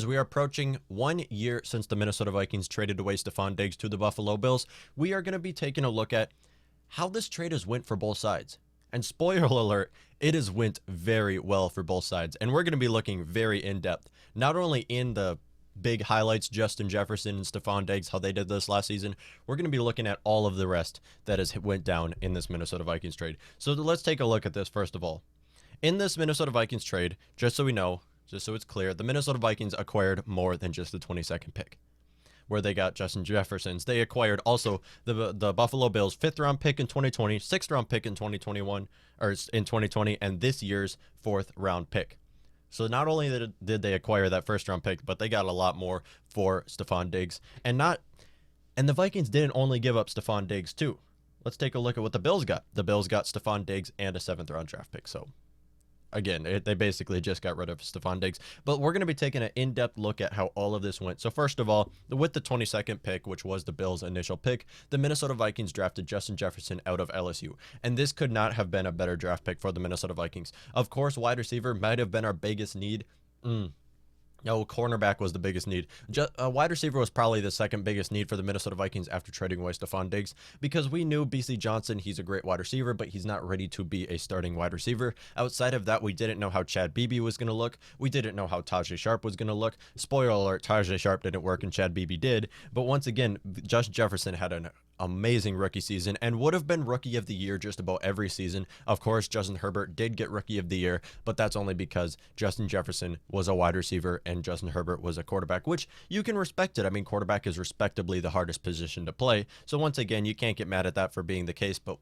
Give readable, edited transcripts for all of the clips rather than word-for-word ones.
we are approaching 1 year since the Minnesota Vikings traded away Stefon Diggs to the Buffalo Bills, we are going to be taking a look at how this trade has went for both sides. And spoiler alert, it has went very well for both sides. And we're going to be looking very in-depth, not only in the big highlights, Justin Jefferson and Stefon Diggs, how they did this last season. We're going to be looking at all of the rest that has went down in this Minnesota Vikings trade. So let's take a look at this first of all. In this Minnesota Vikings trade, just so we know, just so it's clear, the Minnesota Vikings acquired more than just the 22nd pick, where they got Justin Jefferson. They acquired also the Buffalo Bills 5th round pick in 2020, 6th round pick in 2021 or in 2020, and this year's 4th round pick. So not only did they acquire that 1st round pick, but they got a lot more for Stefon Diggs. And the Vikings didn't only give up Stefon Diggs too. Let's take a look at what the Bills got. The Bills got Stefon Diggs and a 7th round draft pick. So again, they basically just got rid of Stefon Diggs. But we're going to be taking an in-depth look at how all of this went. So first of all, with the 22nd pick, which was the Bills' initial pick, the Minnesota Vikings drafted Justin Jefferson out of LSU. And this could not have been a better draft pick for the Minnesota Vikings. Of course, wide receiver might have been our biggest need. No, cornerback was the biggest need. Wide receiver was probably the second biggest need for the Minnesota Vikings after trading away Stefon Diggs, because we knew B.C. Johnson, he's a great wide receiver, but he's not ready to be a starting wide receiver. Outside of that, we didn't know how Chad Beebe was going to look. We didn't know how Tajay Sharp was going to look. Spoiler alert, Tajay Sharp didn't work and Chad Beebe did. But once again, Justin Jefferson had an amazing rookie season and would have been rookie of the year just about every season. Of course, Justin Herbert did get rookie of the year, but that's only because Justin Jefferson was a wide receiver and Justin Herbert was a quarterback, which you can respect it. I mean, quarterback is respectably the hardest position to play. So once again, you can't get mad at that for being the case, but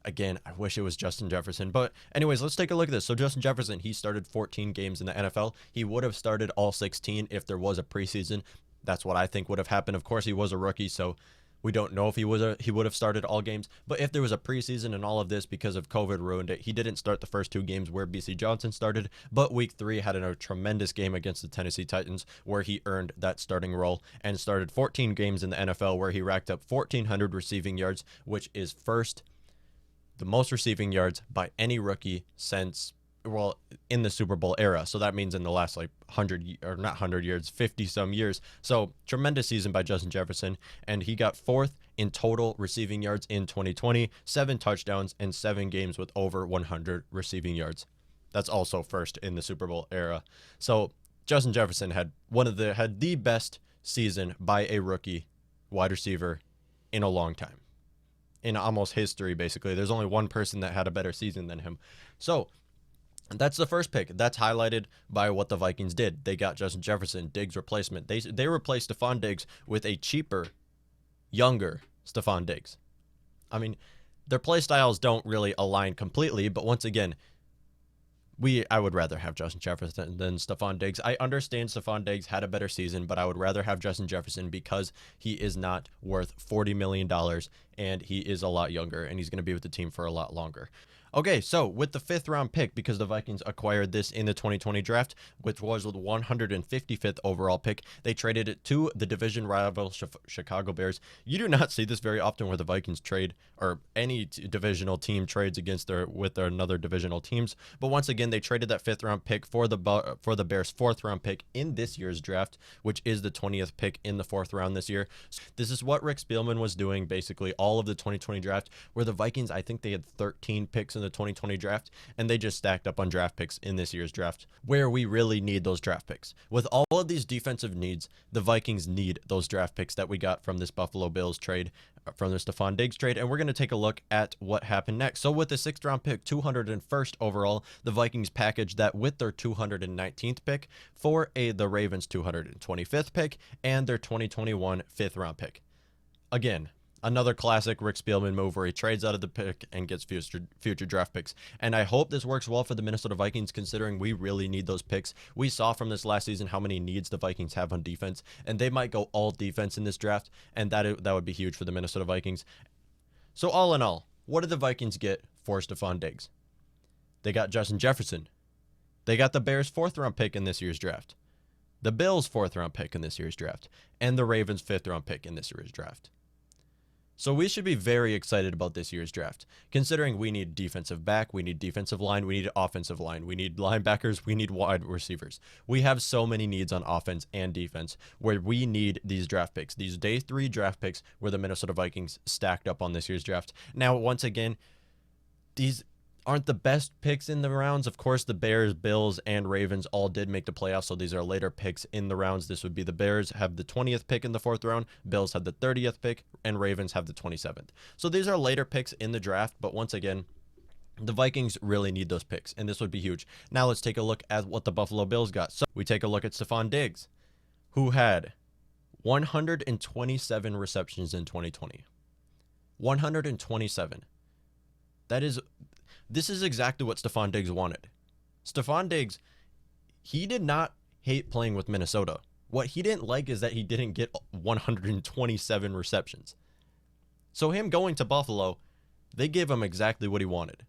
again, I wish it was Justin Jefferson. But anyways, let's take a look at this. So Justin Jefferson, he started 14 games in the NFL. He would have started all 16 if there was a preseason. That's what I think would have happened. Of course, he was a rookie, so we don't know if he would have started all games, but if there was a preseason and all of this because of COVID ruined it, he didn't start the first 2 games where B.C. Johnson started, but week 3 had a tremendous game against the Tennessee Titans where he earned that starting role and started 14 games in the NFL where he racked up 1,400 receiving yards, which is the most receiving yards by any rookie since, well, in the Super Bowl era. So that means in the last 50 some years. So tremendous season by Justin Jefferson. And he got 4th in total receiving yards in 2020, 7 touchdowns and 7 games with over 100 receiving yards. That's also 1st in the Super Bowl era. So Justin Jefferson had the best season by a rookie wide receiver in a long time. In almost history, basically. There's only one person that had a better season than him. So that's the first pick. That's highlighted by what the Vikings did. They got Justin Jefferson, Diggs replacement. They replaced Stefon Diggs with a cheaper, younger Stefon Diggs. I mean, their play styles don't really align completely, but once again, I would rather have Justin Jefferson than Stefon Diggs. I understand Stefon Diggs had a better season, but I would rather have Justin Jefferson because he is not worth $40 million and he is a lot younger and he's going to be with the team for a lot longer. Okay, so with the 5th round pick, because the Vikings acquired this in the 2020 draft, which was the 155th overall pick, they traded it to the division rival Chicago Bears. You do not see this very often where the Vikings trade, or any divisional team trades with their another divisional teams. But once again, they traded that 5th round pick for the Bears' 4th round pick in this year's draft, which is the 20th pick in the 4th round this year. This is what Rick Spielman was doing basically all of the 2020 draft, where the Vikings, I think they had 13 picks in the 2020 draft, and they just stacked up on draft picks in this year's draft, where we really need those draft picks. With all of these defensive needs, the Vikings need those draft picks that we got from this Buffalo Bills trade, from the Stefon Diggs trade, and we're going to take a look at what happened next. So with the 6th round pick, 201st overall, the Vikings packaged that with their 219th pick for the Ravens' 225th pick and their 2021 5th round pick. Again, another classic Rick Spielman move where he trades out of the pick and gets future draft picks. And I hope this works well for the Minnesota Vikings, considering we really need those picks. We saw from this last season how many needs the Vikings have on defense, and they might go all defense in this draft, and that would be huge for the Minnesota Vikings. So all in all, what did the Vikings get for Stefon Diggs? They got Justin Jefferson. They got the Bears' 4th round pick in this year's draft, the Bills' 4th round pick in this year's draft, and the Ravens' 5th round pick in this year's draft. So we should be very excited about this year's draft, considering we need defensive back, we need defensive line, we need offensive line, we need linebackers, we need wide receivers. We have so many needs on offense and defense where we need these draft picks. These day 3 draft picks were the Minnesota Vikings stacked up on this year's draft. Now, once again, these aren't the best picks in the rounds. Of course, the Bears, Bills, and Ravens all did make the playoffs, so these are later picks in the rounds. This would be the Bears have the 20th pick in the 4th round, Bills have the 30th pick, and Ravens have the 27th. So these are later picks in the draft, but once again, the Vikings really need those picks, and this would be huge. Now let's take a look at what the Buffalo Bills got. So we take a look at Stefon Diggs, who had 127 receptions in 2020. 127. This is exactly what Stefon Diggs wanted. Stefon Diggs, he did not hate playing with Minnesota. What he didn't like is that he didn't get 127 receptions. So him going to Buffalo, they gave him exactly what he wanted.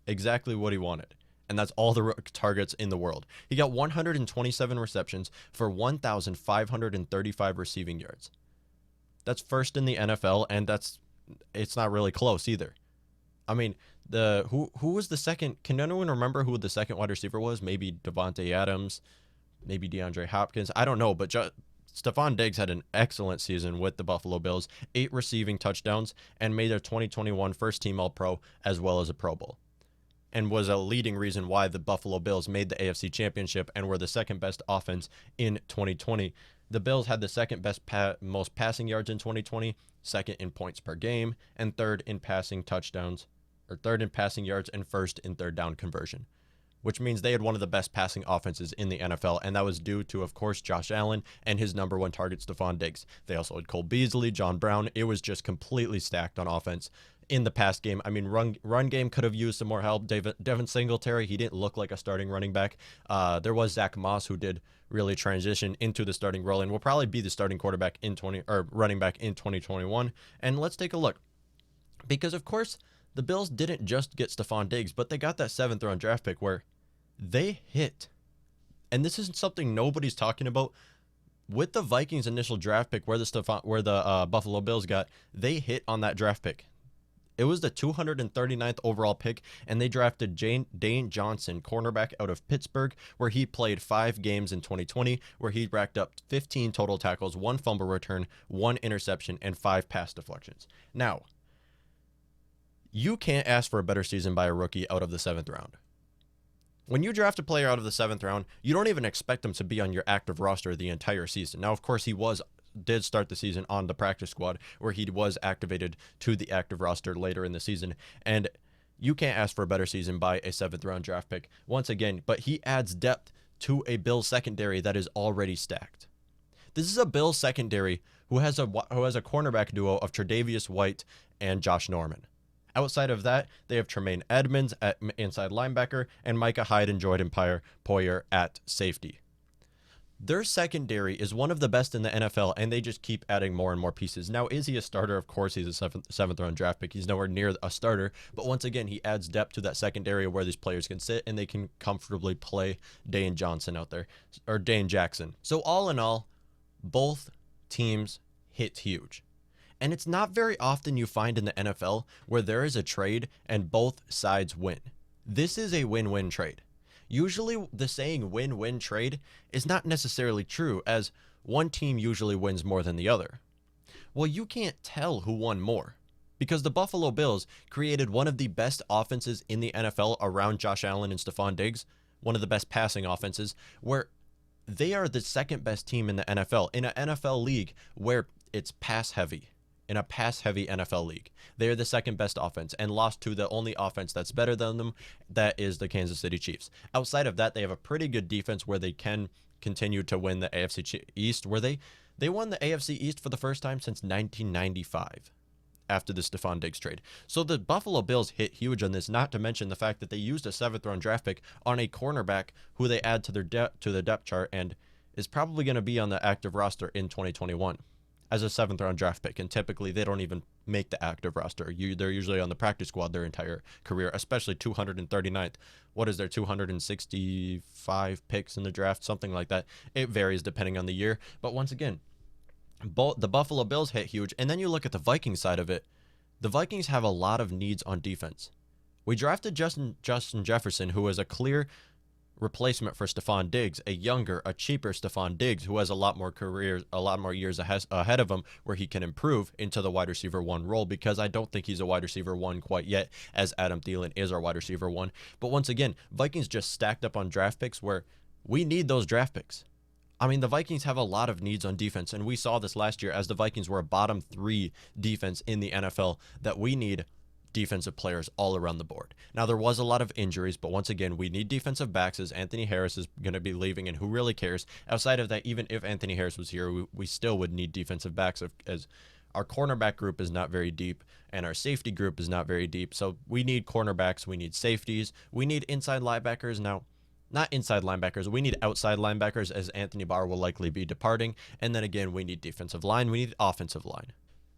Exactly what he wanted. And that's all the targets in the world. He got 127 receptions for 1,535 receiving yards. That's first in the NFL, and it's not really close either. I mean, who was the second? Can anyone remember who the second wide receiver was? Maybe Devontae Adams, maybe DeAndre Hopkins. I don't know, but Stefon Diggs had an excellent season with the Buffalo Bills, 8 receiving touchdowns, and made their 2021 first-team All-Pro as well as a Pro Bowl, and was a leading reason why the Buffalo Bills made the AFC Championship and were the second-best offense in 2020. The Bills had the second-best most passing yards in 2020, second in points per game, and third in passing touchdowns, or third in passing yards, and first in third down conversion, which means they had one of the best passing offenses in the NFL, and that was due to, of course, Josh Allen and his number 1 target, Stefon Diggs. They also had Cole Beasley, John Brown. It was just completely stacked on offense in the past game. I mean, run game could have used some more help. Devin Singletary, he didn't look like a starting running back. There was Zach Moss, who did really transition into the starting role and will probably be the starting quarterback running back in 2021. And let's take a look, because of course the Bills didn't just get Stefon Diggs, but they got that 7th round draft pick where they hit. And this isn't something nobody's talking about. With the Vikings initial draft pick where the Buffalo Bills got, they hit on that draft pick. It was the 239th overall pick, and they drafted Dane Johnson, cornerback out of Pittsburgh, where he played 5 games in 2020, where he racked up 15 total tackles, 1 fumble return, 1 interception, and 5 pass deflections. Now, you can't ask for a better season by a rookie out of the 7th round. When you draft a player out of the 7th round, you don't even expect him to be on your active roster the entire season. Now, of course, he did start the season on the practice squad, where he was activated to the active roster later in the season, and you can't ask for a better season by a 7th round draft pick once again. But he adds depth to a Bills secondary that is already stacked. This is a Bills secondary who has a cornerback duo of Tre'Davious White and Josh Norman. Outside of that, they have Tremaine Edmonds at inside linebacker and Micah Hyde and Jordan Poyer at safety. Their secondary is one of the best in the NFL, and they just keep adding more and more pieces. Now, is he a starter? Of course, he's a 7th round draft pick. He's nowhere near a starter, but once again, he adds depth to that secondary where these players can sit and they can comfortably play Dane Johnson out there, or Dane Jackson. So all in all, both teams hit huge. And it's not very often you find in the NFL where there is a trade and both sides win. This is a win-win trade. Usually the saying win-win trade is not necessarily true, as one team usually wins more than the other. Well, you can't tell who won more, because the Buffalo Bills created one of the best offenses in the NFL around Josh Allen and Stefon Diggs, one of the best passing offenses, where they are the 2nd best team in the NFL, in an NFL league where it's pass heavy. In a pass-heavy NFL league, they are the 2nd best offense and lost to the only offense that's better than them, that is the Kansas City Chiefs. Outside of that, they have a pretty good defense where they can continue to win the AFC East, where they won the AFC East for the first time since 1995 after the Stefon Diggs trade. So the Buffalo Bills hit huge on this, not to mention the fact that they used a 7th round draft pick on a cornerback who they add to the depth chart and is probably going to be on the active roster in 2021. As a 7th round draft pick, and typically they don't even make the active roster. They're usually on the practice squad their entire career, especially 239th. What is there, 265 picks in the draft, something like that. It varies depending on the year, but once again, The Buffalo Bills hit huge. And then you look at the Vikings side of it. The Vikings have a lot of needs on defense. We drafted Justin Jefferson, who is a clear replacement for Stefon Diggs, a younger, a cheaper Stefon Diggs, who has a lot more years ahead of him where he can improve into the wide receiver 1 role, because I don't think he's a wide receiver 1 quite yet, as Adam Thielen is our wide receiver 1. But once again, Vikings just stacked up on draft picks where we need those draft picks. I mean, the Vikings have a lot of needs on defense, and we saw this last year as the Vikings were a bottom 3 defense in the NFL, that we need defensive players all around the board. Now, there was a lot of injuries, but once again, we need defensive backs, as Anthony Harris is going to be leaving, and who really cares? Outside of that, even if Anthony Harris was here, we still would need defensive backs, as our cornerback group is not very deep, and our safety group is not very deep. So we need cornerbacks, we need safeties, we need inside linebackers. Now, not inside linebackers, we need outside linebackers, as Anthony Barr will likely be departing. And then again, we need defensive line, we need offensive line.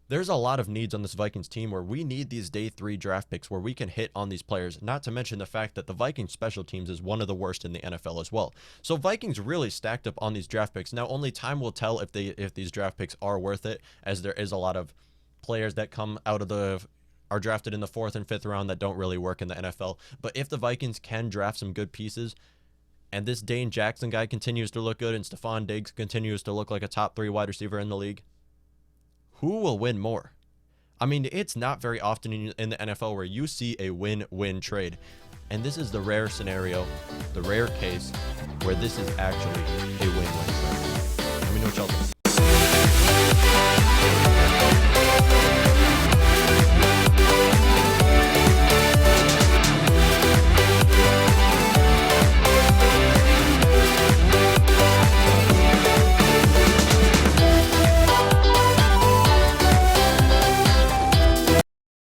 There's a lot of needs on this Vikings team where we need these day 3 draft picks where we can hit on these players, not to mention the fact that the Vikings special teams is one of the worst in the NFL as well. So Vikings really stacked up on these draft picks. Now, only time will tell if these draft picks are worth it, as there is a lot of players that come out of are drafted in the 4th and 5th round that don't really work in the NFL. But if the Vikings can draft some good pieces, and this Dane Jackson guy continues to look good, and Stefon Diggs continues to look like a top 3 wide receiver in the league, who will win more? I mean, it's not very often in the NFL where you see a win-win trade. And this is the rare scenario, the rare case where this is actually a win-win trade. Let me know what y'all think.